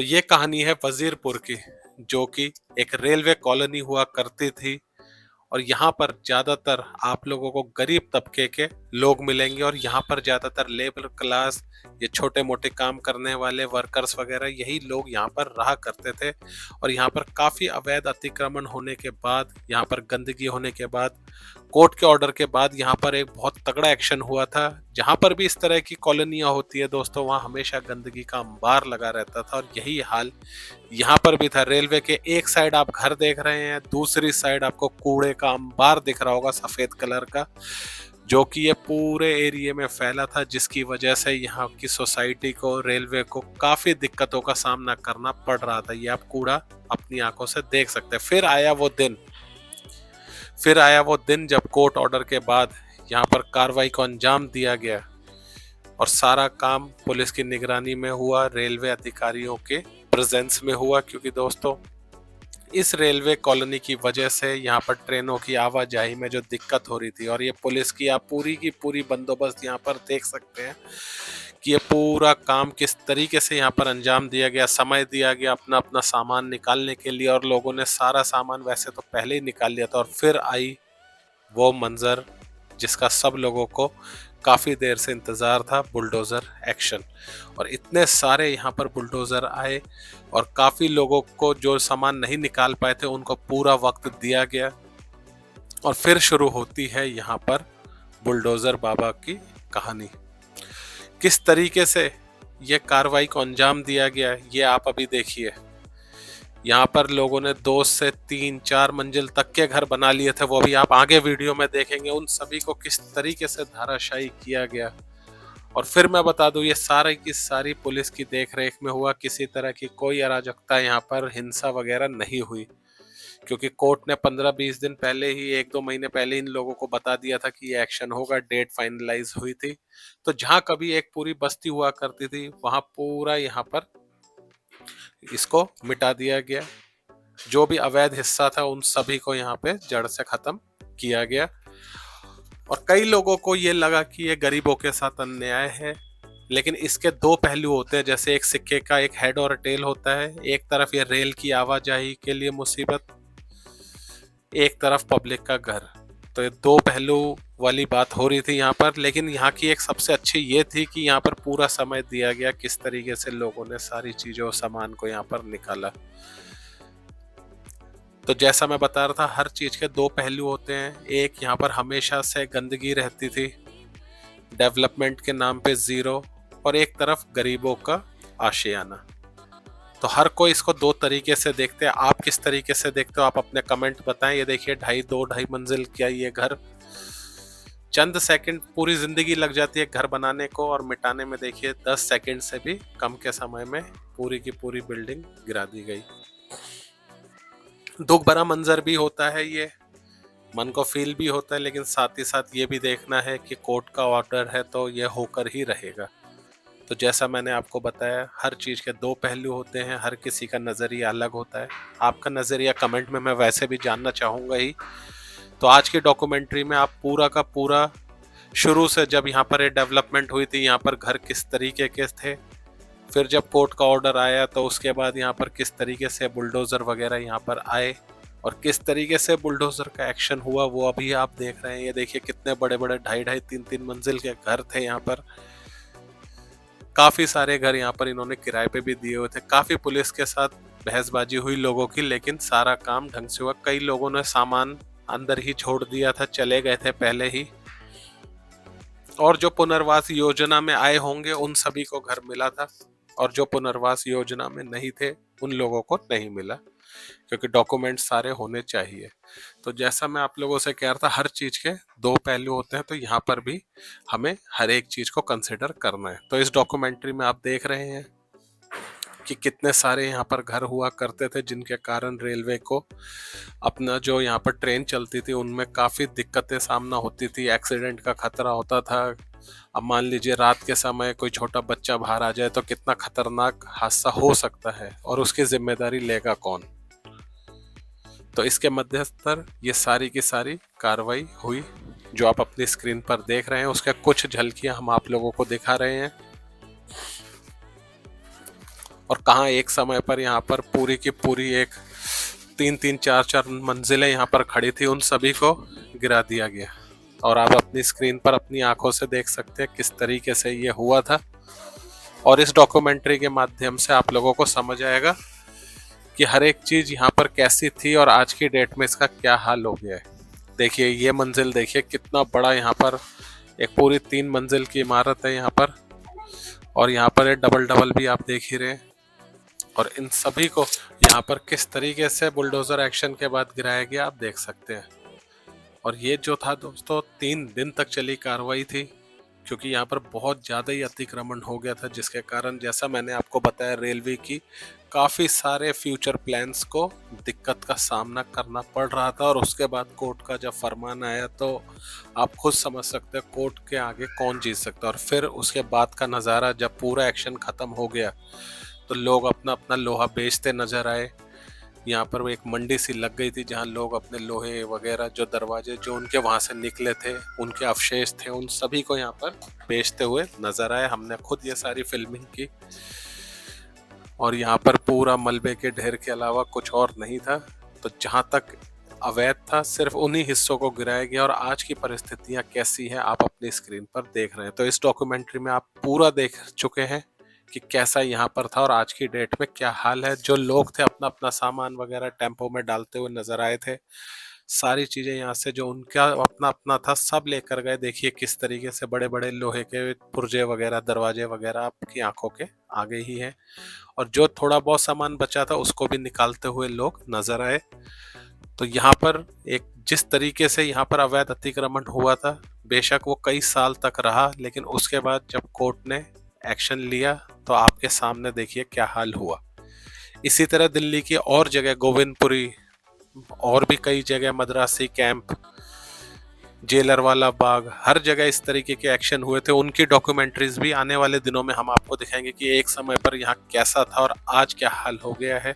तो ये कहानी है वजीरपुर की, जो कि एक रेलवे कॉलोनी हुआ करती थी। और यहाँ पर ज्यादातर आप लोगों को गरीब तबके के लोग मिलेंगे, और यहाँ पर ज्यादातर लेबर क्लास, ये छोटे मोटे काम करने वाले वर्कर्स वगैरह, यही लोग यहाँ पर रहा करते थे। और यहाँ पर काफी अवैध अतिक्रमण होने के बाद, यहाँ पर गंदगी होने के बाद, कोर्ट के ऑर्डर के बाद यहाँ पर एक बहुत तगड़ा एक्शन हुआ था। जहाँ पर भी इस तरह की कॉलोनियां होती है दोस्तों, वहाँ हमेशा गंदगी का अंबार लगा रहता था। और यही हाल यहाँ पर भी था। रेलवे के एक साइड आप घर देख रहे हैं, दूसरी साइड आपको कूड़े का अंबार दिख रहा होगा सफेद कलर का, जो कि ये पूरे एरिया में फैला था, जिसकी वजह से यहाँ की सोसाइटी को, रेलवे को काफी दिक्कतों का सामना करना पड़ रहा था। ये आप कूड़ा अपनी आंखों से देख सकते हैं। फिर आया वो दिन जब कोर्ट ऑर्डर के बाद यहाँ पर कार्रवाई को अंजाम दिया गया, और सारा काम पुलिस की निगरानी में हुआ, रेलवे अधिकारियों के प्रेजेंस में हुआ। क्योंकि दोस्तों, इस रेलवे कॉलोनी की वजह से यहाँ पर ट्रेनों की आवाजाही में जो दिक्कत हो रही थी, और ये पुलिस की आप पूरी की पूरी बंदोबस्त यहाँ पर देख सकते हैं कि ये पूरा काम किस तरीके से यहाँ पर अंजाम दिया गया। समय दिया गया अपना अपना सामान निकालने के लिए, और लोगों ने सारा सामान वैसे तो पहले ही निकाल लिया था। और फिर आई वो मंजर जिसका सब लोगों को काफी देर से इंतजार था, बुलडोजर एक्शन। और इतने सारे यहाँ पर बुलडोजर आए, और काफी लोगों को जो सामान नहीं निकाल पाए थे उनको पूरा वक्त दिया गया। और फिर शुरू होती है यहाँ पर बुलडोजर बाबा की कहानी। किस तरीके से ये कार्रवाई को अंजाम दिया गया, ये आप अभी देखिए। यहाँ पर लोगों ने 2 से 3-4 मंजिल तक के घर बना लिए थे, वो भी आप आगे वीडियो में देखेंगे। उन सभी को किस तरीके से धाराशायी किया गया। और फिर मैं बता दूं, ये सारी की सारी पुलिस की देखरेख में हुआ। किसी तरह की कोई अराजकता यहाँ पर, हिंसा वगैरह नहीं हुई, क्योंकि कोर्ट ने 15-20 दिन पहले ही, 1-2 महीने पहले इन लोगों को बता दिया था कि ये एक्शन होगा। डेट फाइनलाइज हुई थी। तो जहां कभी एक पूरी बस्ती हुआ करती थी, वहां पूरा यहाँ पर इसको मिटा दिया गया। जो भी अवैध हिस्सा था उन सभी को यहाँ पे जड़ से खत्म किया गया। और कई लोगों को ये लगा कि ये गरीबों के साथ अन्याय है, लेकिन इसके 2 पहलू होते हैं। जैसे एक सिक्के का एक हेड और टेल होता है। एक तरफ ये रेल की आवाजाही के लिए मुसीबत, एक तरफ पब्लिक का घर। तो ये 2 पहलू वाली बात हो रही थी यहाँ पर। लेकिन यहाँ की एक सबसे अच्छी ये थी कि यहाँ पर पूरा समय दिया गया किस तरीके से लोगों ने सारी चीजों और सामान को यहाँ पर निकाला। तो जैसा मैं बता रहा था, हर चीज के 2 पहलू होते हैं। एक, यहाँ पर हमेशा से गंदगी रहती थी, डेवलपमेंट के नाम पे जीरो, और एक तरफ गरीबों का आशियाना। तो हर कोई इसको 2 तरीके से देखते हैं। आप किस तरीके से देखते हो, आप अपने कमेंट बताएं। ये देखिए, 2.5 मंजिल क्या ये घर, चंद सेकंड, पूरी जिंदगी लग जाती है घर बनाने को, और मिटाने में देखिए 10 सेकंड से भी कम के समय में पूरी की पूरी बिल्डिंग गिरा दी गई। दुख भरा मंजर भी होता है ये, मन को फील भी होता है, लेकिन साथ ही साथ ये भी देखना है कि कोर्ट का ऑर्डर है तो ये होकर ही रहेगा। तो जैसा मैंने आपको बताया, हर चीज़ के 2 पहलू होते हैं, हर किसी का नज़रिया अलग होता है। आपका नज़रिया कमेंट में मैं वैसे भी जानना चाहूँगा ही। तो आज की डॉक्यूमेंट्री में आप पूरा का पूरा, शुरू से जब यहाँ पर ये डेवलपमेंट हुई थी, यहाँ पर घर किस तरीके के थे, फिर जब कोर्ट का ऑर्डर आया तो उसके बाद यहाँ पर किस तरीके से बुलडोज़र वगैरह यहाँ पर आए, और किस तरीके से बुलडोज़र का एक्शन हुआ, वो अभी आप देख रहे हैं। ये देखिए, कितने बड़े बड़े 2.5, 3-3 मंजिल के घर थे यहाँ पर। काफ़ी सारे घर यहाँ पर इन्होंने किराए पे भी दिए हुए थे। काफ़ी पुलिस के साथ बहसबाजी हुई लोगों की, लेकिन सारा काम ढंग से हुआ। कई लोगों ने सामान अंदर ही छोड़ दिया था, चले गए थे पहले ही। और जो पुनर्वास योजना में आए होंगे उन सभी को घर मिला था, और जो पुनर्वास योजना में नहीं थे उन लोगों को नहीं मिला, क्योंकि डॉक्यूमेंट्स सारे होने चाहिए। तो जैसा मैं आप लोगों से कह रहा था, हर चीज के 2 पहलू होते हैं, तो यहाँ पर भी हमें हर एक चीज को कंसिडर करना है। तो इस डॉक्यूमेंट्री में आप देख रहे हैं कि कितने सारे यहाँ पर घर हुआ करते थे, जिनके कारण रेलवे को अपना, जो यहाँ पर ट्रेन चलती थी उनमें काफ़ी दिक्कतें सामना होती थी, एक्सीडेंट का खतरा होता था। अब मान लीजिए रात के समय कोई छोटा बच्चा बाहर आ जाए तो कितना खतरनाक हादसा हो सकता है, और उसकी जिम्मेदारी लेगा कौन। तो इसके मध्यस्तर ये सारी की सारी कार्रवाई हुई, जो आप अपनी स्क्रीन पर देख रहे हैं। उसके कुछ झलकियां हम आप लोगों को दिखा रहे हैं। और कहाँ एक समय पर यहाँ पर पूरी की पूरी एक 3-3 4-4 मंजिलें यहाँ पर खड़ी थी, उन सभी को गिरा दिया गया। और आप अपनी स्क्रीन पर अपनी आंखों से देख सकते हैं किस तरीके से ये हुआ था। और इस डॉक्यूमेंट्री के माध्यम से आप लोगों को समझ आएगा कि हर एक चीज यहाँ पर कैसी थी और आज की डेट में इसका क्या हाल हो गया है। देखिए ये मंजिल, देखिए कितना बड़ा यहाँ पर एक पूरी 3 मंजिल की इमारत है यहाँ पर। और यहाँ पर ये डबल डबल भी आप देख ही रहे हैं। और इन सभी को यहाँ पर किस तरीके से बुलडोजर एक्शन के बाद गिराया गया आप देख सकते हैं। और ये जो था दोस्तों 3 दिन तक चली कार्रवाई थी, क्योंकि यहाँ पर बहुत ज़्यादा ही अतिक्रमण हो गया था, जिसके कारण जैसा मैंने आपको बताया रेलवे की काफ़ी सारे फ्यूचर प्लान्स को दिक्कत का सामना करना पड़ रहा था। और उसके बाद कोर्ट का जब फरमान आया तो आप खुद समझ सकते हैं कोर्ट के आगे कौन जीत सकता है। और फिर उसके बाद का नज़ारा जब पूरा एक्शन ख़त्म हो गया तो लोग अपना अपना लोहा बेचते नज़र आए। यहाँ पर वो एक मंडी सी लग गई थी जहाँ लोग अपने लोहे वगैरह जो दरवाजे जो उनके वहाँ से निकले थे, उनके अवशेष थे, उन सभी को यहाँ पर बेचते हुए नजर आए। हमने खुद ये सारी फिल्मिंग की। और यहाँ पर पूरा मलबे के ढेर के अलावा कुछ और नहीं था। तो जहाँ तक अवैध था सिर्फ उन्हीं हिस्सों को गिराया गया। और आज की परिस्थितियाँ कैसी हैं आप अपनी स्क्रीन पर देख रहे हैं। तो इस डॉक्यूमेंट्री में आप पूरा देख चुके हैं कि कैसा यहाँ पर था और आज की डेट में क्या हाल है। जो लोग थे अपना अपना सामान वगैरह टेम्पो में डालते हुए नजर आए थे। सारी चीजें यहाँ से जो उनका अपना अपना था सब लेकर गए। देखिए किस तरीके से बड़े बड़े लोहे के पुर्जे वगैरह, दरवाजे वगैरह आपकी आंखों के आगे ही है। और जो थोड़ा बहुत सामान बचा था उसको भी निकालते हुए लोग नजर आए। तो यहाँ पर एक जिस तरीके से यहाँ पर अवैध अतिक्रमण हुआ था, बेशक वो कई साल तक रहा, लेकिन उसके बाद जब कोर्ट ने एक्शन लिया तो आपके सामने देखिए क्या हाल हुआ। इसी तरह दिल्ली की और जगह गोविंदपुरी और भी कई जगह, मद्रासी कैंप, जेलर वाला बाग, हर जगह इस तरीके के एक्शन हुए थे। उनकी डॉक्यूमेंट्रीज भी आने वाले दिनों में हम आपको दिखाएंगे कि एक समय पर यहाँ कैसा था और आज क्या हाल हो गया है।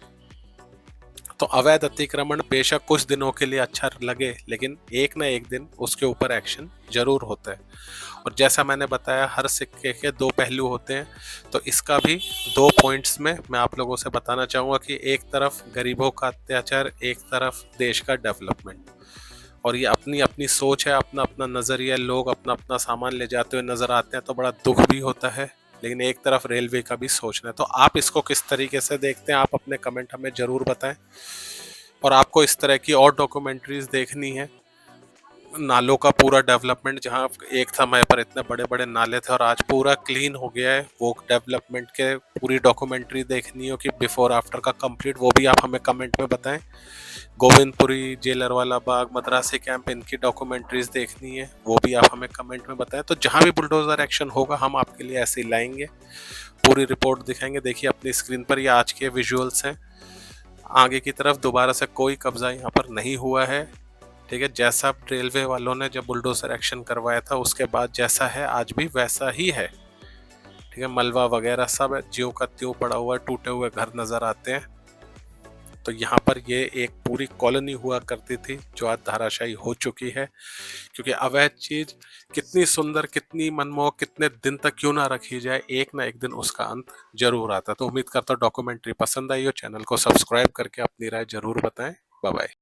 तो अवैध अतिक्रमण बेशक कुछ दिनों के लिए अच्छा लगे, लेकिन एक ना एक दिन उसके ऊपर एक्शन जरूर होता है। और जैसा मैंने बताया हर सिक्के के 2 पहलू होते हैं। तो इसका भी 2 पॉइंट्स में मैं आप लोगों से बताना चाहूँगा कि एक तरफ गरीबों का अत्याचार, एक तरफ देश का डेवलपमेंट। और ये अपनी अपनी सोच है, अपना अपना नज़रिया, लोग अपना अपना सामान ले जाते हुए नज़र आते हैं तो बड़ा दुख भी होता है। लेकिन एक तरफ रेलवे का भी सोचना है। तो आप इसको किस तरीके से देखते हैं आप अपने कमेंट हमें ज़रूर बताएं। और आपको इस तरह की और डॉक्यूमेंट्रीज देखनी है, नालों का पूरा डेवलपमेंट, जहाँ एक समय पर इतने बड़े बड़े नाले थे और आज पूरा क्लीन हो गया है, वो डेवलपमेंट के पूरी डॉक्यूमेंट्री देखनी हो कि बिफोर आफ्टर का कंप्लीट, वो भी आप हमें कमेंट में बताएं। गोविंदपुरी, जेलर वाला बाग, मद्रासी कैंप, इनकी डॉक्यूमेंट्रीज देखनी है, वो भी आप हमें कमेंट में बताएं। तो जहाँ भी बुलडोजर एक्शन होगा हम आपके लिए ऐसे ही लाएंगे, पूरी रिपोर्ट दिखाएंगे। देखिए अपनी स्क्रीन पर ये आज के विजुअल्स हैं। आगे की तरफ दोबारा से कोई कब्जा यहाँ पर नहीं हुआ है। ठीक है, जैसा रेलवे वालों ने जब बुलडोजर एक्शन करवाया था उसके बाद जैसा है आज भी वैसा ही है। ठीक है, मलबा वगैरह सब ज्यों का त्यों पड़ा हुआ है, टूटे हुए घर नजर आते हैं। तो यहाँ पर ये एक पूरी कॉलोनी हुआ करती थी जो आज धराशायी हो चुकी है। क्योंकि अवैध चीज कितनी सुंदर, कितनी मनमोहक, कितने दिन तक क्यों ना रखी जाए, एक ना एक दिन उसका अंत जरूर आता है। तो उम्मीद करता हूँ डॉक्यूमेंट्री पसंद आई हो। चैनल को सब्सक्राइब करके अपनी राय जरूर बताएं। Bye bye.